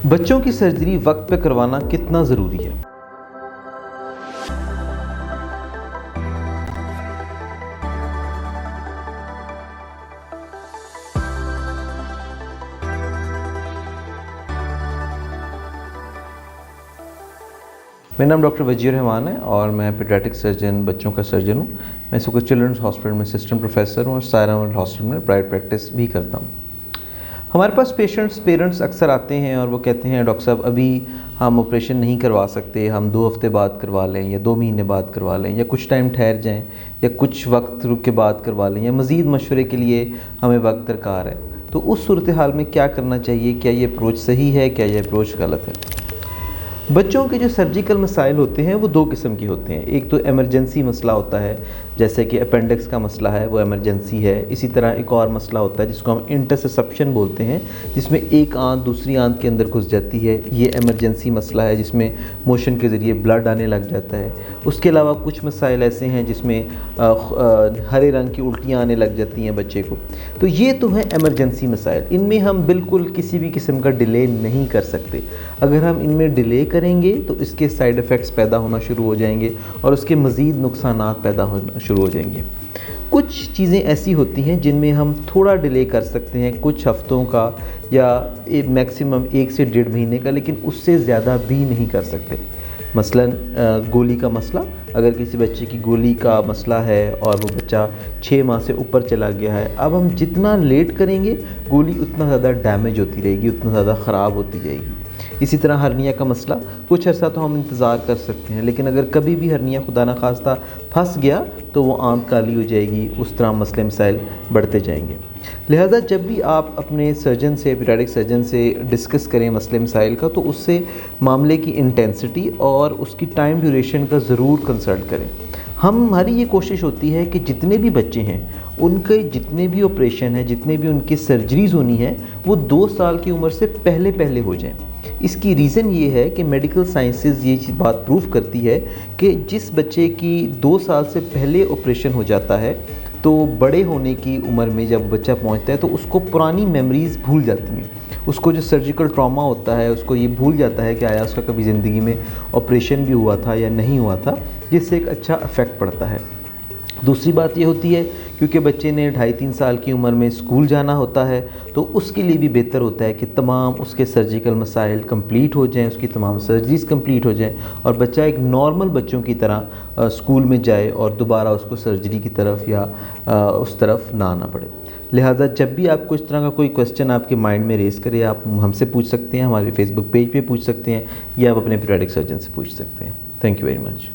बच्चों की सर्जरी वक्त पे करवाना कितना ज़रूरी है? मेरा नाम डॉक्टर वजीर रहमान है और मैं पीडियाट्रिक सर्जन, बच्चों का सर्जन हूँ। मैं इस वक्त चिल्ड्रंस हॉस्पिटल में असिस्टेंट प्रोफेसर हूँ और सायरा हॉस्पिटल में प्राइवेट प्रैक्टिस भी करता हूँ। हमारे पास पेरेंट्स अक्सर आते हैं और वो कहते हैं, डॉक्टर साहब अभी हम ऑपरेशन नहीं करवा सकते, हम 2 हफ्ते बाद करवा लें या 2 महीने बाद करवा लें या कुछ टाइम ठहर जाएं या कुछ वक्त रुक के बाद करवा लें या मज़ीद मशवरे के लिए हमें वक्त दरकार है। तो उस सूरत हाल में क्या करना चाहिए? क्या ये अप्रोच सही है, क्या ये अप्रोच गलत है? बच्चों के जो सर्जिकल मसाइल होते हैं वो 2 किस्म के होते हैं। एक तो इमरजेंसी मसला होता है, जैसे कि अपेंडिक्स का मसला है, वो इमरजेंसी है। इसी तरह एक और मसला होता है जिसको हम इंटरसेप्शन बोलते हैं, जिसमें एक आंत दूसरी आंत के अंदर घुस जाती है। ये इमरजेंसी मसला है जिसमें मोशन के ज़रिए ब्लड आने लग जाता है। उसके अलावा कुछ मसाइल ऐसे हैं जिसमें हरे रंग की उल्टियाँ आने लग जाती हैं बच्चे को। तो ये तो है इमरजेंसी मसाइल, इनमें हम बिल्कुल किसी भी किस्म का डिले नहीं कर सकते। अगर हम इनमें डिले करेंगे तो इसके साइड इफ़ेक्ट्स पैदा होना शुरू हो जाएंगे और उसके मज़ीद नुकसानात पैदा होना शुरू हो जाएंगे। कुछ चीज़ें ऐसी होती हैं जिनमें हम थोड़ा डिले कर सकते हैं, कुछ हफ्तों का या मैक्सिमम 1 से 1.5 महीने का, लेकिन उससे ज़्यादा भी नहीं कर सकते। मसलन गोली का मसला, अगर किसी बच्चे की गोली का मसला है और वो बच्चा 6 माह से ऊपर चला गया है, अब हम जितना लेट करेंगे गोली उतना ज़्यादा डैमेज होती रहेगी, उतना ज़्यादा ख़राब होती जाएगी। इसी तरह हर्निया का मसला, कुछ अर्सा तो हम इंतज़ार कर सकते हैं, लेकिन अगर कभी भी हर्निया खुदा न खास्ता फंस गया तो वो आंत काली हो जाएगी। उस तरह मसले मसाइल बढ़ते जाएंगे। लिहाजा जब भी आप अपने सर्जन से, पीडियाट्रिक सर्जन से डिस्कस करें मसले मसाइल का, तो उससे मामले की इंटेंसिटी और उसकी टाइम ड्यूरेशन का ज़रूर कंसल्ट करें। हमारी ये कोशिश होती है कि जितने भी बच्चे हैं उनके जितने भी ऑपरेशन हैं, जितने भी उनकी सर्जरीज़ होनी है, वो 2 साल की उम्र से पहले हो जाएं। इसकी रीज़न ये है कि मेडिकल साइंसेज़ ये चीज़ बात प्रूव करती है कि जिस बच्चे की 2 साल से पहले ऑपरेशन हो जाता है, तो बड़े होने की उम्र में जब बच्चा पहुंचता है तो उसको पुरानी मेमोरीज़ भूल जाती हैं। उसको जो सर्जिकल ट्रॉमा होता है उसको ये भूल जाता है कि आया उसका कभी ज़िंदगी में ऑपरेशन भी हुआ था या नहीं हुआ था, जिससे एक अच्छा इफ़ेक्ट पड़ता है। दूसरी बात ये होती है, क्योंकि बच्चे ने 2.5-3 साल की उम्र में स्कूल जाना होता है, तो उसके लिए भी बेहतर होता है कि तमाम उसके सर्जिकल मसाइल कंप्लीट हो जाएं, उसकी तमाम सर्जरीज़ कंप्लीट हो जाएं और बच्चा एक नॉर्मल बच्चों की तरह स्कूल में जाए और दोबारा उसको सर्जरी की तरफ या उस तरफ ना आना पड़े। लिहाजा जब भी आपको इस तरह का कोई क्वेश्चन आपके माइंड में रेज़ करे, आप हमसे पूछ सकते हैं, हमारे फेसबुक पेज पे पूछ सकते हैं या आप अपने पीडियाट्रिक सर्जन से पूछ सकते हैं। Thank you very much.